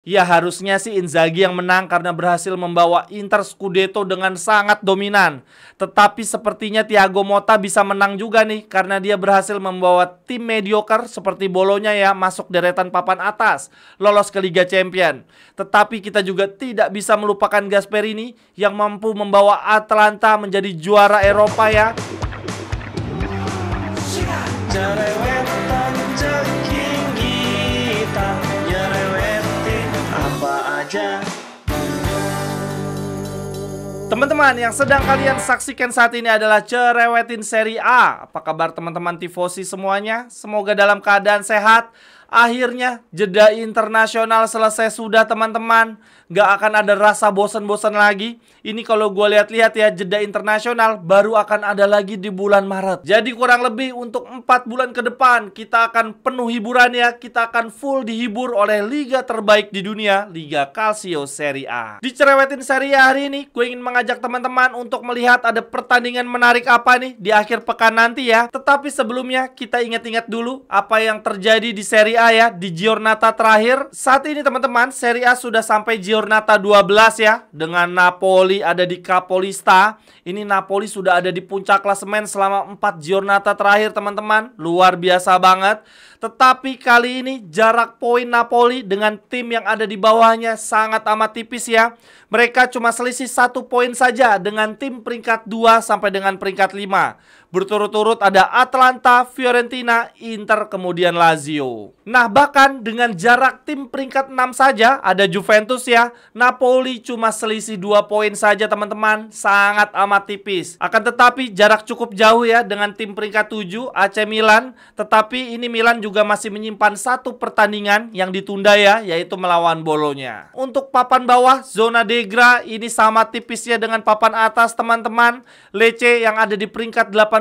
Ya harusnya sih Inzaghi yang menang karena berhasil membawa Inter Scudetto dengan sangat dominan. Tetapi sepertinya Thiago Motta bisa menang juga nih karena dia berhasil membawa tim mediocre seperti Bologna ya masuk deretan papan atas, lolos ke Liga Champions. Tetapi kita juga tidak bisa melupakan Gasperini yang mampu membawa Atalanta menjadi juara Eropa ya. Teman-teman, yang sedang kalian saksikan saat ini adalah Cerewetin Serie A. Apa kabar teman-teman tifosi semuanya? Semoga dalam keadaan sehat. Akhirnya jeda internasional selesai sudah teman-teman. Gak akan ada rasa bosan-bosan lagi. Ini kalau gue lihat-lihat ya, jeda internasional baru akan ada lagi di bulan Maret. Jadi kurang lebih untuk 4 bulan ke depan kita akan penuh hiburan ya. Kita akan full dihibur oleh liga terbaik di dunia, Liga Calcio Serie A. Di Cerewetin Serie A hari ini gue ingin mengajak teman-teman untuk melihat ada pertandingan menarik apa nih di akhir pekan nanti ya. Tetapi sebelumnya kita ingat-ingat dulu apa yang terjadi di Serie A ya, di Giornata terakhir. Saat ini teman-teman, Serie A sudah sampai Giornata 12 ya, dengan Napoli ada di Capolista. Ini Napoli sudah ada di puncak klasemen selama 4 Giornata terakhir teman-teman. Luar biasa banget. Tetapi kali ini jarak poin Napoli dengan tim yang ada di bawahnya sangat amat tipis ya. Mereka cuma selisih 1 poin saja dengan tim peringkat 2 sampai dengan peringkat 5. Berturut-turut ada Atalanta, Fiorentina, Inter, kemudian Lazio. Nah bahkan dengan jarak tim peringkat 6 saja ada Juventus ya. Napoli cuma selisih 2 poin saja teman-teman. Sangat amat tipis. Akan tetapi jarak cukup jauh ya dengan tim peringkat 7 AC Milan. Tetapi ini Milan juga masih menyimpan 1 pertandingan yang ditunda ya, yaitu melawan Bologna. Untuk papan bawah, zona degra ini sama tipisnya dengan papan atas teman-teman. Lecce yang ada di peringkat 18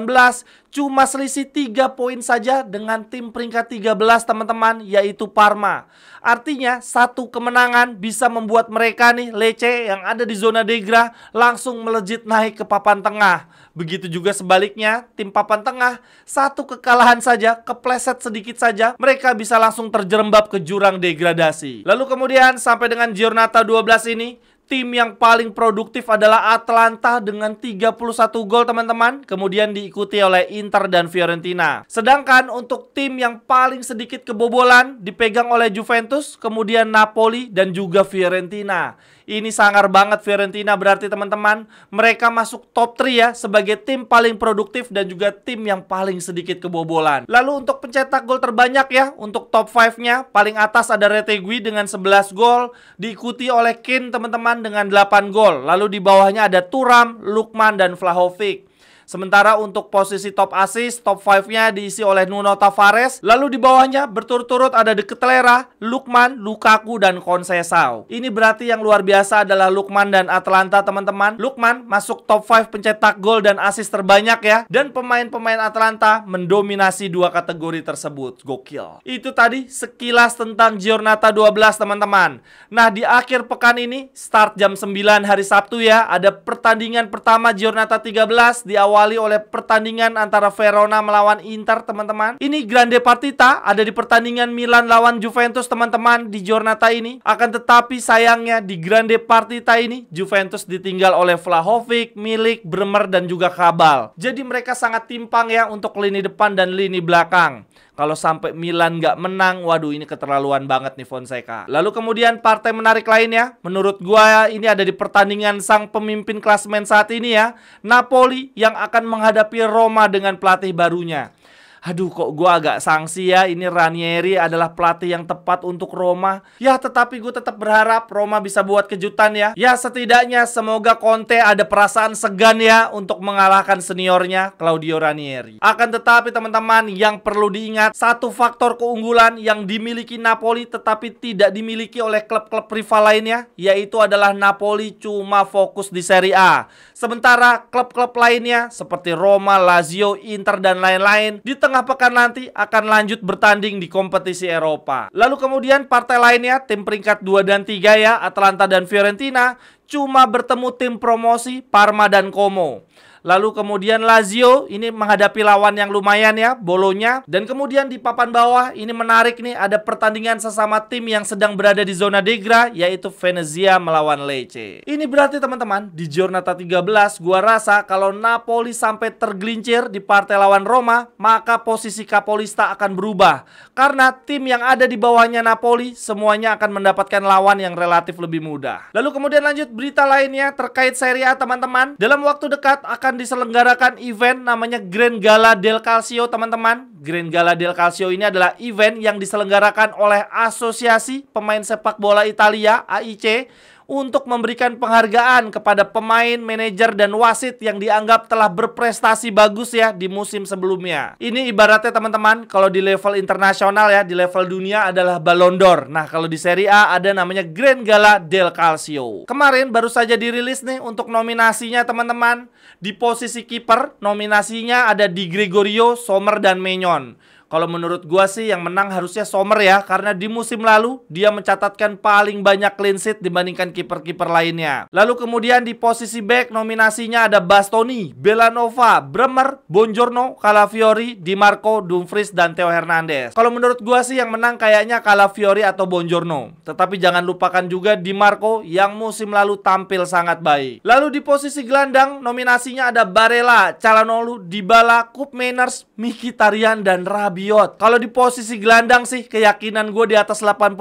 cuma selisih 3 poin saja dengan tim peringkat 13 teman-teman, yaitu Parma. Artinya 1 kemenangan bisa membuat mereka nih Lecce yang ada di zona degra langsung melejit naik ke papan tengah. Begitu juga sebaliknya, tim papan tengah 1 kekalahan saja, kepleset sedikit saja, mereka bisa langsung terjerembab ke jurang degradasi. Lalu kemudian sampai dengan Giornata 12 ini, tim yang paling produktif adalah Atalanta dengan 31 gol teman-teman. Kemudian diikuti oleh Inter dan Fiorentina. Sedangkan untuk tim yang paling sedikit kebobolan dipegang oleh Juventus, kemudian Napoli dan juga Fiorentina. Ini sangar banget Fiorentina berarti teman-teman. Mereka masuk top 3 ya sebagai tim paling produktif dan juga tim yang paling sedikit kebobolan. Lalu untuk pencetak gol terbanyak ya, untuk top 5-nya paling atas ada Retegui dengan 11 gol, diikuti oleh Kean teman-teman dengan 8 gol. Lalu di bawahnya ada Thuram, Lookman dan Vlahovic. Sementara untuk posisi top assist, top 5-nya diisi oleh Nuno Tavares. Lalu di bawahnya berturut-turut ada De Ketelaere, Lookman, Lukaku, dan Conceição. Ini berarti yang luar biasa adalah Lookman dan Atalanta teman-teman. Lookman masuk top 5 pencetak gol dan assist terbanyak ya. Dan pemain-pemain Atalanta mendominasi 2 kategori tersebut. Gokil. Itu tadi sekilas tentang Giornata 12 teman-teman. Nah di akhir pekan ini, start jam 9 hari Sabtu ya, ada pertandingan pertama Giornata 13 di awal oleh pertandingan antara Verona melawan Inter teman-teman. Ini grande partita, ada di pertandingan Milan lawan Juventus teman-teman di Giornata ini. Akan tetapi sayangnya di grande partita ini Juventus ditinggal oleh Vlahovic, Milik, Bremer dan juga Cabal. Jadi mereka sangat timpang ya untuk lini depan dan lini belakang. Kalau sampai Milan nggak menang, waduh ini keterlaluan banget nih Fonseca. Lalu kemudian partai menarik lainnya, menurut gua ini ada di pertandingan sang pemimpin klasemen saat ini ya, Napoli yang akan menghadapi Roma dengan pelatih barunya. Aduh kok gue agak sangsi ya, ini Ranieri adalah pelatih yang tepat untuk Roma. Ya tetapi gue tetap berharap Roma bisa buat kejutan ya. Ya setidaknya semoga Conte ada perasaan segan ya untuk mengalahkan seniornya Claudio Ranieri. Akan tetapi teman-teman yang perlu diingat, satu faktor keunggulan yang dimiliki Napoli tetapi tidak dimiliki oleh klub-klub rival lainnya, yaitu adalah Napoli cuma fokus di Serie A. Sementara klub-klub lainnya seperti Roma, Lazio, Inter dan lain-lain di tengah pekan nanti akan lanjut bertanding di kompetisi Eropa. Lalu kemudian partai lainnya, tim peringkat 2 dan 3 ya, Atalanta dan Fiorentina, cuma bertemu tim promosi Parma dan Como. Lalu kemudian Lazio ini menghadapi lawan yang lumayan ya, Bologna. Dan kemudian di papan bawah ini menarik nih, ada pertandingan sesama tim yang sedang berada di zona degra, yaitu Venezia melawan Lecce. Ini berarti teman-teman, di Giornata 13 gua rasa kalau Napoli sampai tergelincir di partai lawan Roma, maka posisi Capolista akan berubah. Karena tim yang ada di bawahnya Napoli semuanya akan mendapatkan lawan yang relatif lebih mudah. Lalu kemudian lanjut berita lainnya terkait Serie A teman-teman. Dalam waktu dekat akan diselenggarakan event namanya Grand Gala del Calcio teman-teman. Grand Gala del Calcio ini adalah event yang diselenggarakan oleh Asosiasi Pemain Sepak Bola Italia (AIC) untuk memberikan penghargaan kepada pemain, manajer, dan wasit yang dianggap telah berprestasi bagus ya di musim sebelumnya. Ini ibaratnya teman-teman, kalau di level internasional ya, di level dunia adalah Ballon d'Or. Nah, kalau di Serie A ada namanya Grand Gala del Calcio. Kemarin baru saja dirilis nih untuk nominasinya teman-teman. Di posisi kiper, nominasinya ada Di Gregorio, Sommer, dan Maignan. Kalau menurut gua sih yang menang harusnya Sommer ya, karena di musim lalu dia mencatatkan paling banyak clean sheet dibandingkan kiper-kiper lainnya. Lalu kemudian di posisi back nominasinya ada Bastoni, Bellanova, Bremer, Buongiorno, Calafiori, Di Marco, Dumfries, dan Theo Hernandez. Kalau menurut gua sih yang menang kayaknya Calafiori atau Buongiorno. Tetapi jangan lupakan juga Di Marco yang musim lalu tampil sangat baik. Lalu di posisi gelandang nominasinya ada Barella, Calhanoglu, Dybala, Koopmeiners, Mkhitaryan, dan Rabiot. Kalau di posisi gelandang sih keyakinan gue di atas 80%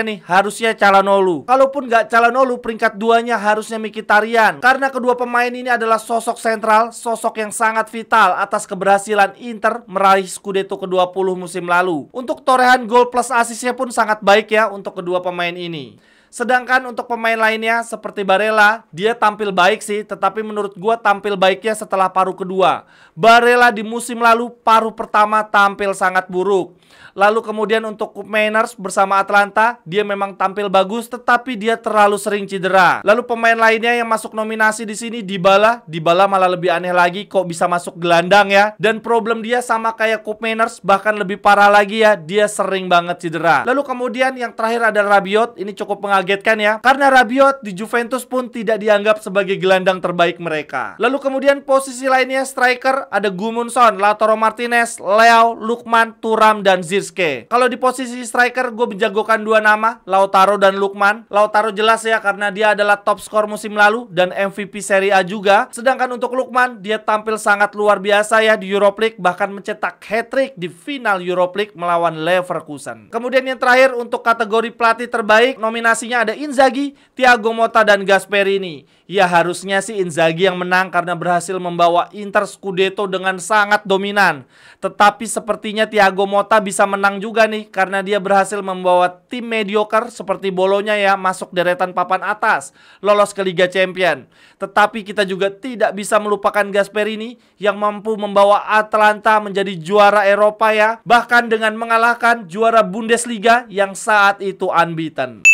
nih harusnya Calhanoglu. Kalaupun nggak Calhanoglu, peringkat 2-nya harusnya Mkhitaryan. Karena kedua pemain ini adalah sosok sentral, sosok yang sangat vital atas keberhasilan Inter meraih Scudetto ke-20 musim lalu. Untuk torehan gol plus asisnya pun sangat baik ya untuk kedua pemain ini. Sedangkan untuk pemain lainnya seperti Barella, dia tampil baik sih, tetapi menurut gua tampil baiknya setelah paruh kedua. Barella di musim lalu paruh pertama tampil sangat buruk. Lalu kemudian untuk Koopmeiners bersama Atlanta, dia memang tampil bagus tetapi dia terlalu sering cedera. Lalu pemain lainnya yang masuk nominasi di sini Dybala malah lebih aneh lagi kok bisa masuk gelandang ya. Dan problem dia sama kayak Koopmeiners, bahkan lebih parah lagi ya, dia sering banget cedera. Lalu kemudian yang terakhir ada Rabiot, ini cukup mengagetkan ya. Karena Rabiot di Juventus pun tidak dianggap sebagai gelandang terbaik mereka. Lalu kemudian posisi lainnya striker ada Gudmundsson, Lautaro Martinez, Leao, Lookman, Thuram, dan Zirkzee. Kalau di posisi striker gue menjagokan dua nama, Lautaro dan Lookman. Lautaro jelas ya karena dia adalah top skor musim lalu dan MVP Serie A juga. Sedangkan untuk Lookman, dia tampil sangat luar biasa ya di Europa League, bahkan mencetak hat-trick di final Europa League melawan Leverkusen. Kemudian yang terakhir untuk kategori pelatih terbaik, nominasinya ada Inzaghi, Thiago Motta, dan Gasperini. Ya harusnya sih Inzaghi yang menang karena berhasil membawa Inter Scudetto dengan sangat dominan. Tetapi sepertinya Thiago Motta bisa menang juga nih karena dia berhasil membawa tim mediocre seperti Bologna ya masuk deretan papan atas, lolos ke Liga Champions. Tetapi kita juga tidak bisa melupakan Gasperini yang mampu membawa Atalanta menjadi juara Eropa ya, bahkan dengan mengalahkan juara Bundesliga yang saat itu unbeaten.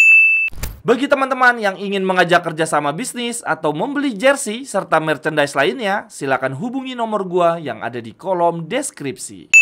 Bagi teman-teman yang ingin mengajak kerjasama bisnis atau membeli jersey serta merchandise lainnya, silakan hubungi nomor gua yang ada di kolom deskripsi.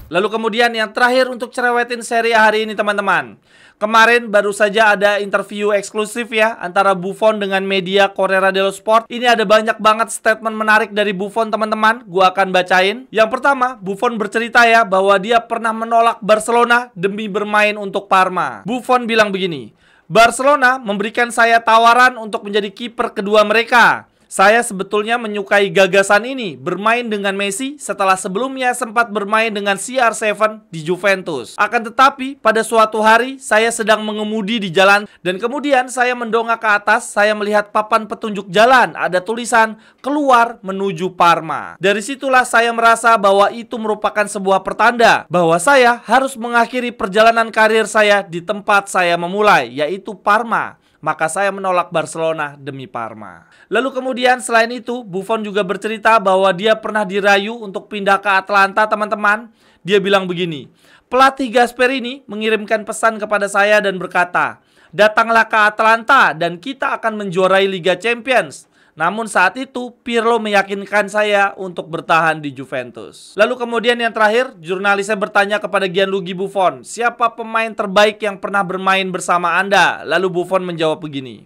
Lalu kemudian yang terakhir untuk cerewetin seri hari ini teman-teman. Kemarin baru saja ada interview eksklusif ya antara Buffon dengan media Corriere dello Sport. Ini ada banyak banget statement menarik dari Buffon teman-teman. Gua akan bacain. Yang pertama, Buffon bercerita ya bahwa dia pernah menolak Barcelona demi bermain untuk Parma. Buffon bilang begini, Barcelona memberikan saya tawaran untuk menjadi kiper kedua mereka. Saya sebetulnya menyukai gagasan ini, bermain dengan Messi setelah sebelumnya sempat bermain dengan CR7 di Juventus. Akan tetapi, pada suatu hari saya sedang mengemudi di jalan dan kemudian saya mendongak ke atas, saya melihat papan petunjuk jalan, ada tulisan keluar menuju Parma. Dari situlah saya merasa bahwa itu merupakan sebuah pertanda bahwa saya harus mengakhiri perjalanan karir saya di tempat saya memulai, yaitu Parma. Maka saya menolak Barcelona demi Parma. Lalu kemudian selain itu, Buffon juga bercerita bahwa dia pernah dirayu untuk pindah ke Atlanta teman-teman. Dia bilang begini, pelatih Gasperini mengirimkan pesan kepada saya dan berkata, datanglah ke Atlanta dan kita akan menjuarai Liga Champions. Namun saat itu Pirlo meyakinkan saya untuk bertahan di Juventus. Lalu kemudian yang terakhir, jurnalisnya bertanya kepada Gianluigi Buffon, siapa pemain terbaik yang pernah bermain bersama Anda? Lalu Buffon menjawab begini,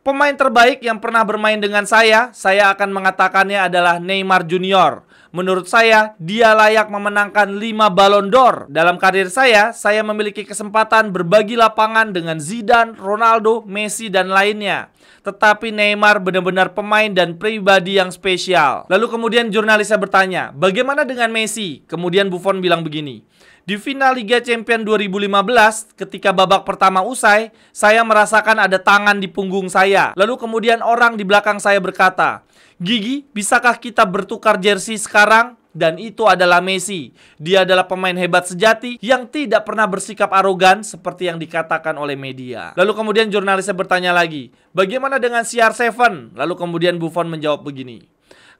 Pemain terbaik yang pernah bermain dengan saya akan mengatakannya adalah Neymar Junior. Menurut saya, dia layak memenangkan 5 Ballon d'Or. Dalam karir saya memiliki kesempatan berbagi lapangan dengan Zidane, Ronaldo, Messi, dan lainnya. Tetapi Neymar benar-benar pemain dan pribadi yang spesial. Lalu kemudian jurnalisnya bertanya, bagaimana dengan Messi? Kemudian Buffon bilang begini, di final Liga Champions 2015, ketika babak pertama usai, saya merasakan ada tangan di punggung saya. Lalu kemudian orang di belakang saya berkata, Gigi, bisakah kita bertukar jersey sekarang? Dan itu adalah Messi. Dia adalah pemain hebat sejati yang tidak pernah bersikap arogan seperti yang dikatakan oleh media. Lalu kemudian jurnalisnya bertanya lagi, bagaimana dengan CR7? Lalu kemudian Buffon menjawab begini,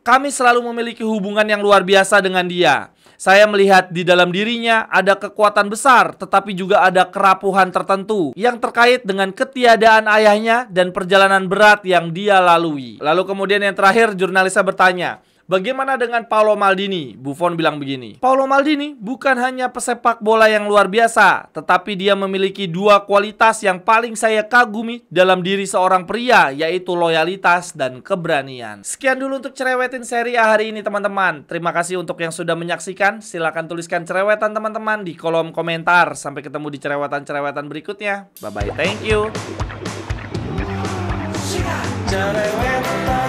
kami selalu memiliki hubungan yang luar biasa dengan dia. Saya melihat di dalam dirinya ada kekuatan besar, tetapi juga ada kerapuhan tertentu yang terkait dengan ketiadaan ayahnya dan perjalanan berat yang dia lalui. Lalu kemudian yang terakhir jurnalisnya bertanya, bagaimana dengan Paolo Maldini? Buffon bilang begini, Paolo Maldini bukan hanya pesepak bola yang luar biasa, tetapi dia memiliki 2 kualitas yang paling saya kagumi dalam diri seorang pria, yaitu loyalitas dan keberanian. Sekian dulu untuk Cerewetin Seri A hari ini teman-teman. Terima kasih untuk yang sudah menyaksikan. Silahkan tuliskan cerewetan teman-teman di kolom komentar. Sampai ketemu di cerewetan-cerewetan berikutnya. Bye-bye, thank you. Cerewetan